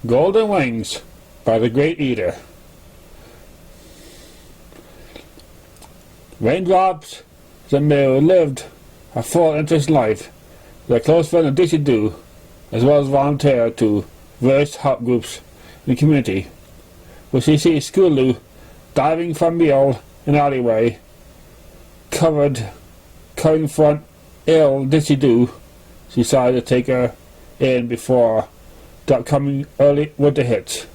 Golden Wings by TheGreatEater. Raindrops is a mare who lived a full interest life with a close friend of Ditzy Do, as well as volunteer to various help groups in the community. When she sees Scootaloo diving for a meal in an alleyway, covering front ill Ditzy Do, she decided to take her in before the upcoming early winter hits.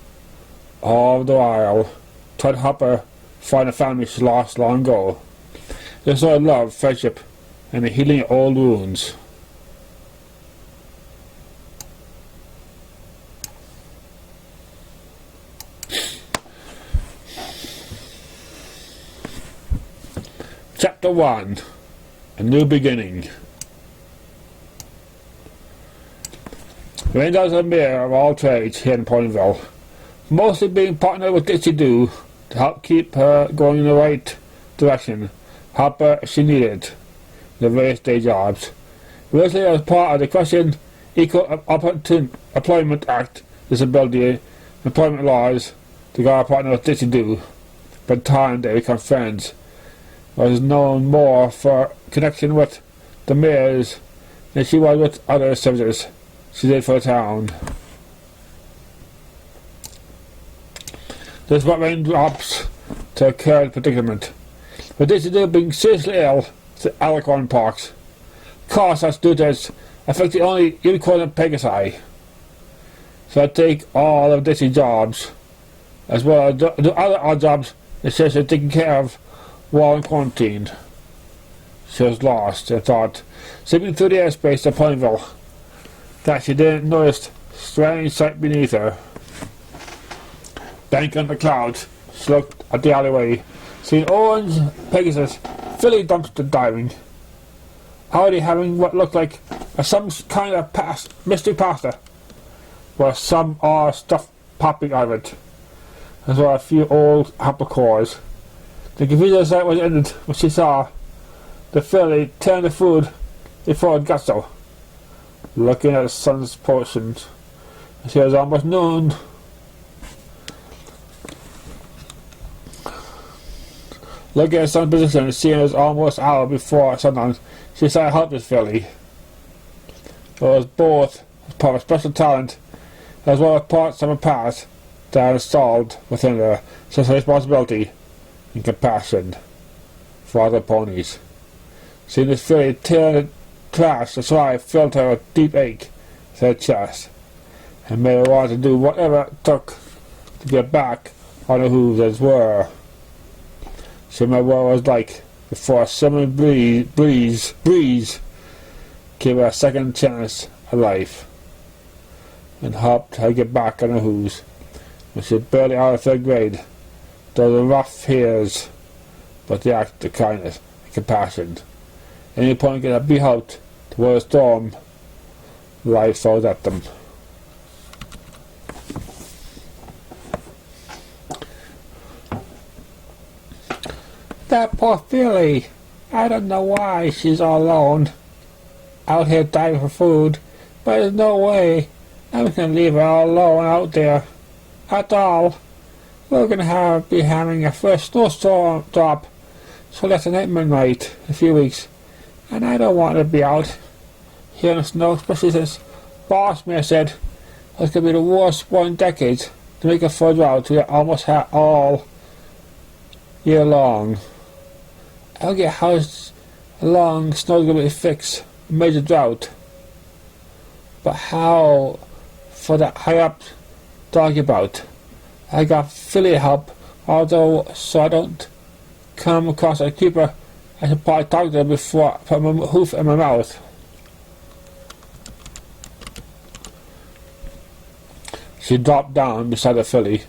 All the while, trying to help her find a family she lost long ago. There's no love, friendship, and the healing of old wounds. Chapter 1. A New Beginning. Raindrops is a mare of all trades here in Ponyville, mostly being partnered with Ditzy Do to help keep her going in the right direction, help her if she needed the various day jobs. Originally as part of the Question Equal Employment Act, disability employment laws, the guy partnered with Ditzy Do. By the time they become friends, was known more for connection with the mares than she was with other services she did for the town. This brought Raindrops to a current predicament. With Ditzy Do being seriously ill to Alicorn Parks, costs such duties affecting only unicorn and Pegasi. So I take all of Ditzy's jobs, as well as do other odd jobs that she was taking care of while in quarantine. She was lost and thought, zipping through the airspace of Ponyville, that she didn't notice strange sight beneath her. Banking on the clouds, she looked at the alleyway, seeing orange Pegasus filly dumpster diving, already having what looked like some kind of mystery pasta, with some odd stuff popping out of it, as well as a few old apple cores. The confusion sight was ended when she saw the filly turn the food before it got so. Looking at the sun's portions, she was almost noon. Looking at the sun's position and seeing it was almost hour before sundown, she decided to help this filly. It was both part of special talent as well as parts of a past that installed within her sense of responsibility and compassion for other ponies. Seeing this filly turn crash, the swine filled her with deep ache to her chest, and made her want to do whatever it took to get back on her hooves as were. She remembered what it was like before a summer breeze gave her a second chance at life, and helped her get back on her hooves when she was barely out of third grade. Though the rough years, but the act of kindness and compassion. Any point can be helped to weather a storm life throws at them. That poor filly. I don't know why she's all alone, out here diving for food, but there's no way I'm gonna leave her all alone out there at all. We're gonna be having a first snowstorm drop, so that's a nightmare night in a few weeks, and I don't want to be out here in the snow, especially since Boss Mare said it's gonna be the worst spring in decades to make a flood drought we almost have all year long. I don't get how long snow's gonna be fixed a major drought, but how for that high up talking about. I got filly help, although so I don't come across a keeper, I should probably talk to her before I put my hoof in my mouth. She dropped down beside the filly.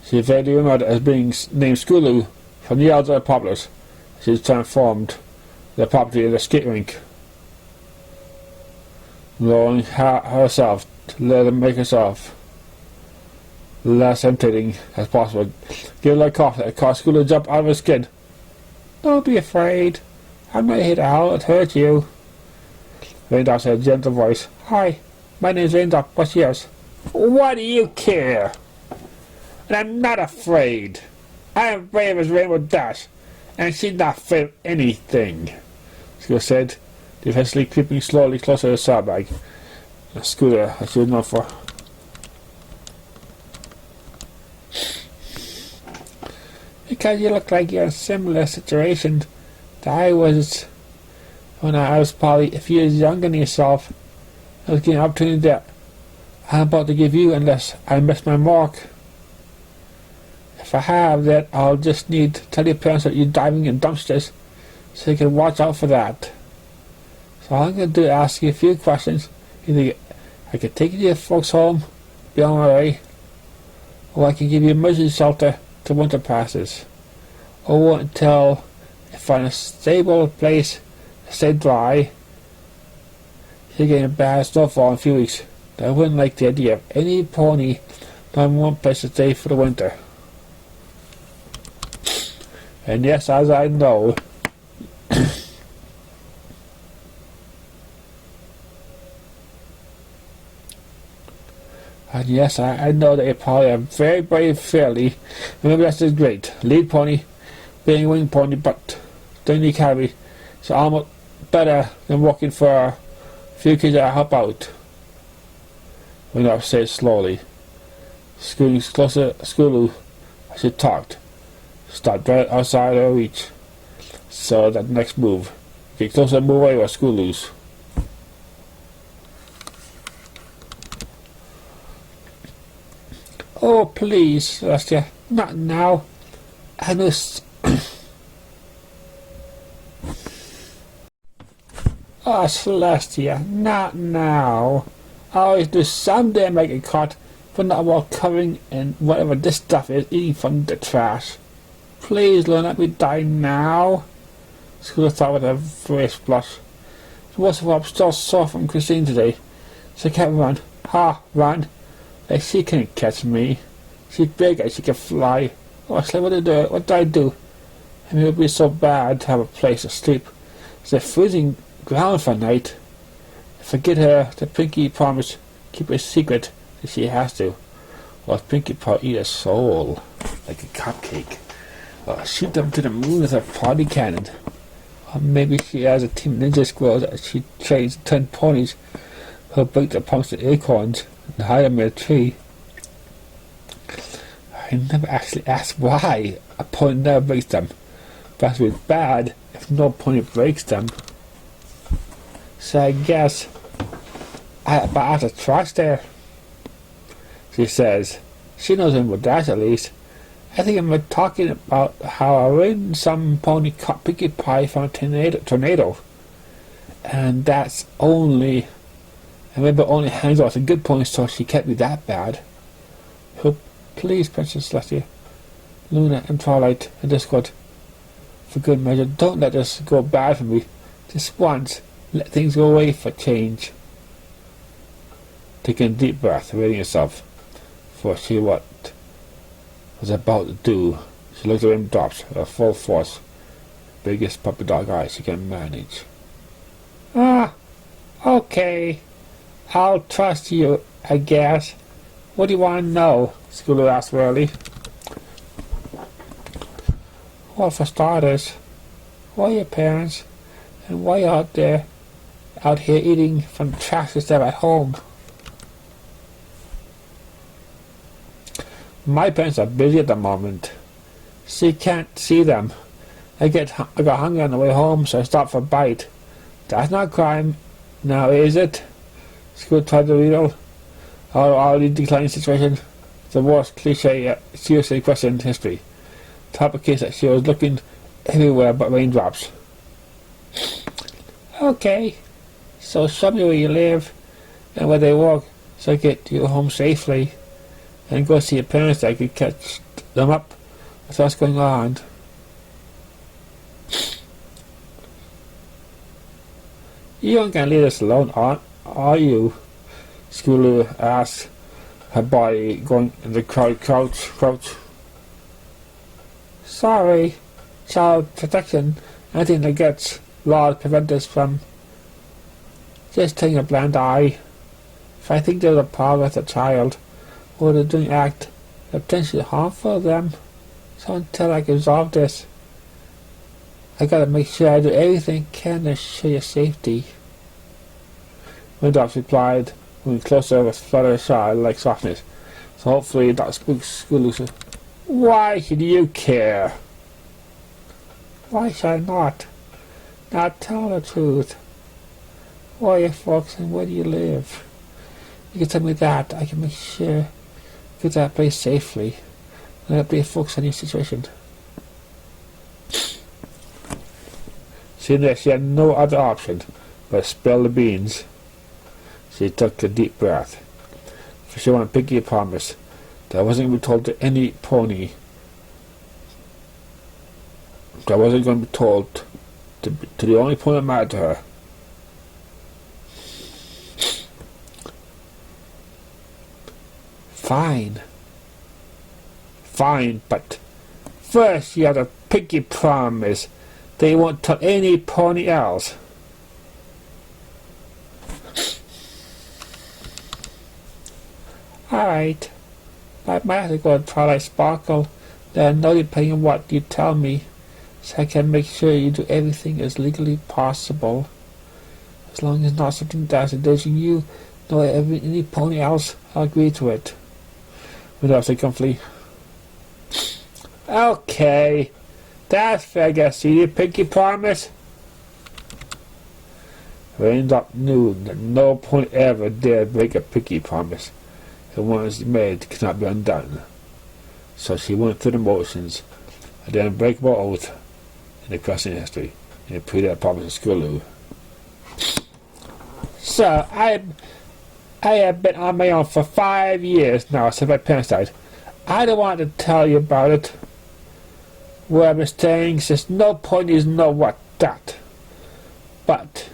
She vaguely remembered as being named Scootaloo from the elder poplars. She had transformed the property into a skate rink, lowering herself to let her make herself less tempting as possible. Give her a cough that caused Scootaloo to jump out of her skin. Don't be afraid. I'm not here to hurt you. Raindrops had a gentle voice. Hi, my name's Raindrop. What's yours? What do you care? And I'm not afraid. I am brave as Rainbow Dash, and she's not afraid of anything, Scooter said, defensively creeping slowly closer to the saddlebag. Scooter, as she was known for. Because you look like you're in a similar situation that I was when I was probably a few years younger than yourself. I was getting an opportunity that I'm about to give you unless I miss my mark. If I have that, I'll just need to tell your parents that you're diving in dumpsters so you can watch out for that. So all I'm going to do is ask you a few questions. Either I can take you to your folks' home, be on my way, or I can give you emergency shelter till winter passes. Or until I find a stable place to stay dry. You're getting a bad snowfall in a few weeks. I wouldn't like the idea of any pony finding one place to stay for the winter. And yes, as I know, and yes, I know that you're probably a very brave filly. Maybe that's just great. Lead pony, being a wing pony, but doing the academy is almost better than working for a few kids that help out. Raindrops said slowly, scooting closer to Scootaloo as she talked. Stopped right outside her reach. So that next move. Get closer and move away with Scootaloo's. Oh, please, Celestia. Not now. I know. Oh, Celestia. Not now. I always do someday make a cut, but not while covering in whatever this stuff is eating from the trash. Please, Lou, let me die now. Scooter thought with a face blush. Worst of all, I'm still sore from Christine today, so I can't run. Run. Like she can't catch me. She's big and she can fly. Oh, Slay, what did I do? I mean, it would be so bad to have a place to sleep. It's a freezing ground for a night. If I get her, the Pinky promised keep a secret that she has to. Or Pinky probably eat a soul like a cupcake. Or shoot them to the moon with a party cannon. Or maybe she has a team of ninja squirrels that she trains 10 ponies who'll break the punks of acorns and hide them in a tree. I never actually asked why a pony never breaks them. But it would be bad if no pony breaks them. So I guess I have to trust her. She says. She knows him with that at least. I think I'm talking about how I ran some pony caught Pinkie Pie from a tornado. And that's only... I remember only hangs out with a good pony, so she can't be that bad. Oh, please, Princess Celestia, Luna and Twilight and Discord, for good measure, don't let this go bad for me. Just once, let things go away for change. Taking a deep breath, reading herself, for she what was about to do. She looked at Raindrops with her full force, biggest puppy dog eyes she can manage. Okay. I'll trust you, I guess. What do you want to know? Scootaloo asked wearily. Well, for starters, why are your parents? And why are you out here eating from trash instead of at home? My parents are busy at the moment. She can't see them. I got hungry on the way home, so I stopped for a bite. That's not crime, now is it? Scooter tried to riddle. Already declining situation. The worst cliche, seriously question in history. Top of case that she was looking everywhere but Raindrops. Okay, so show me where you live and where they work, so I get you home safely, and go see your parents so I could catch them up with what's going on. You aren't gonna leave us alone, are you? Scootaloo asked, her body going in the crouch. Sorry, child protection. Anything that gets laws prevent us from just taking a blind eye. If I think there's a problem with a child, or they're doing act potentially harmful to them, so until I can resolve this, I gotta make sure I do everything I can to ensure your safety. Raindrops replied, moving closer with Fluttershy like softness. So hopefully that spooks Scootaloo. Why should you care? Why should I not? Now tell the truth. Where are you folks and where do you live? You can tell me that. I can make sure you get to that place safely. And update folks on your situation. Seeing that she had no other option but to spill the beans, she took a deep breath. For she wanted Pinky to promise that I wasn't going to be told to any pony. That I wasn't going to be told to the only pony that mattered to her. Fine. Fine, but first you have to Pinky promise that you won't tell any pony else. Alright. I might have to go and try like Sparkle. Then no depending on what you tell me, so I can make sure you do everything as legally possible. As long as not something that's endangering you, nor any pony else, I'll agree to it. Without saying comfortably. Okay. That's fair, I guess. See you, Pinky promise? Raindrop knew that no pony ever dared break a Pinky promise. And once made cannot be undone. So she went through the motions, and then unbreakable oath in the crossing history, and repeated that promise to Scootaloo. So I have been on my own for 5 years now since my parents died. I don't want to tell you about it. Where I've been staying since no ponies know what that. But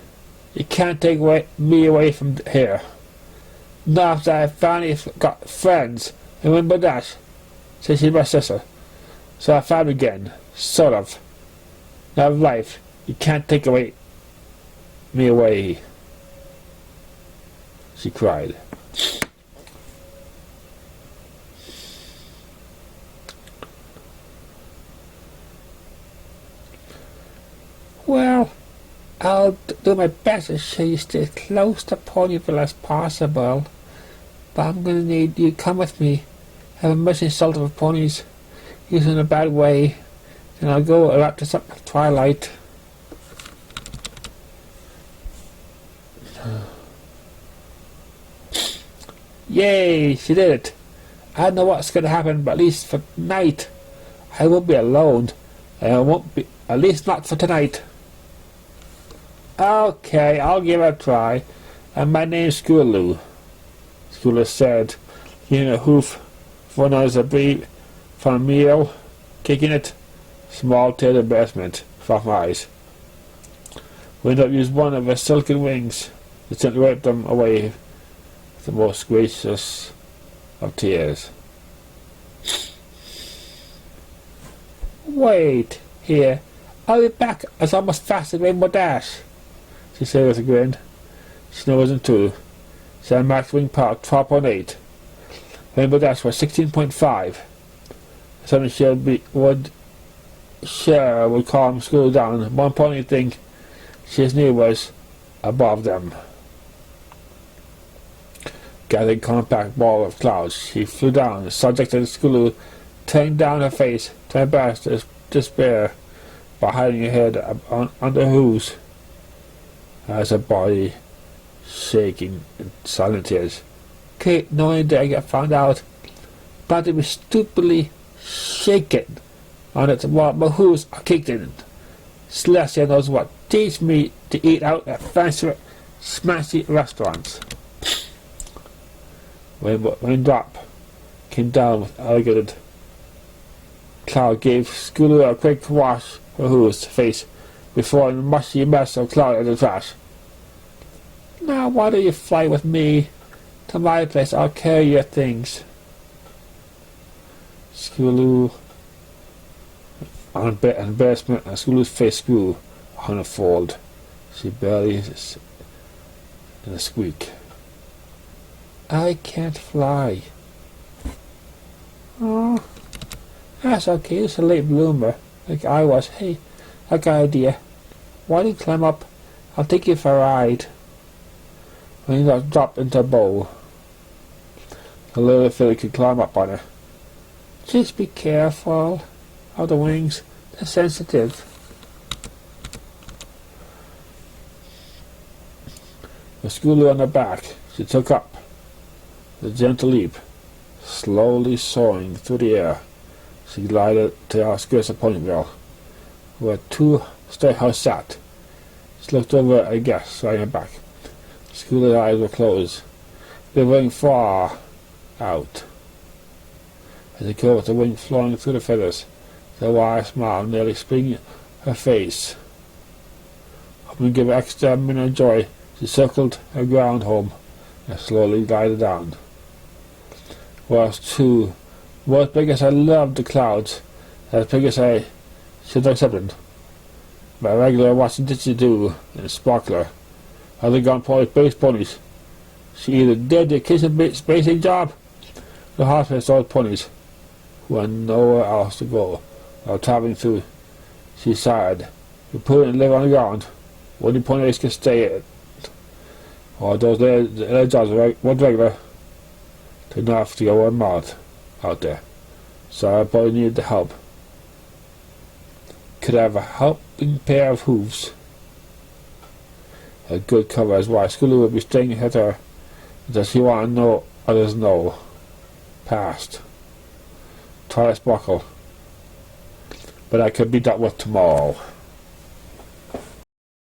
you can't take me away from here. Now that I finally got friends and Rainbow Dash, since she's my sister. So I found again, sort of. Now life, you can't take me away. She cried. Well, I'll do my best to show you stay as close to Ponyville as possible. But I'm going to need you to come with me. Have a mercy assault of ponies. Use in a bad way. Then I'll go up to some twilight. Yay, she did it. I don't know what's going to happen, but at least for tonight, I won't be alone. And I won't be, at least not for tonight. Okay, I'll give it a try. And my name's Scootaloo. Scootaloo said, giving a hoof for another brief for a meal, kicking it, small tail embarrassment from my eyes. Raindrop used one of her silken wings to gently wipe them away with the most gracious of tears. Wait, here, I'll be back as almost fast as Rainbow Dash, she said with a grin. She wasn't too. She had max wing power 12.8. Rainbow Dash was 16.5. Something she would calm Scootaloo down. One pony thing she knew was above them. Gathering compact ball of clouds, she flew down, subject to Scootaloo, turning down her face to embarrass despair by hiding her head under hooves as her body shaking in silent tears. Kate, knowing that I get found out, but to be stupidly shaken on it while my hooves are kicked in. Celestia knows what. Teach me to eat out at fancy, smashy restaurants. Raindrop came down with alligated. Cloud gave Scootaloo a quick wash her hooves face before a mushy mess of cloud in the trash. Now why don't you fly with me to my place? I'll carry your things. Scootaloo, embarrassment, and Scootaloo's face grew on a fold. She barely in a squeak. I can't fly. Oh, that's okay. It's a late bloomer, like I was. Hey, I got an idea. Why don't you climb up? I'll take you for a ride. When he got dropped into a bowl, the little filly could climb up on her. Just be careful of the wings. They're sensitive. With Scootaloo on her back, she took up the gentle leap, slowly soaring through the air. She glided to the outskirts of Ponyville, where two stairhouse sat. She looked over at a guest lying on her back. Scootaloo's eyes were closed, living far out. As he caught the wind flowing through the feathers, the wide smile nearly springing her face. Hoping to give her extra minute of joy, she circled her ground home and slowly glided down. Was as big as I loved the clouds, as big as I should have accepted. My regular watching Ditzy Do and Sparkler, how they gone for base ponies. She either did the kitchen basic job, the hospital those ponies, who had nowhere else to go. While traveling through, she sighed. You put it and live on the ground. Only ponies can stay it. Or those little jobs weren't regular. They didn't have to go one mouth out there. So I probably needed the help. Could have a helping pair of hooves. A good cover is why Scootaloo would be staying at her. Does he want to know others know? Past. Tallest buckle. But I could beat that with tomorrow.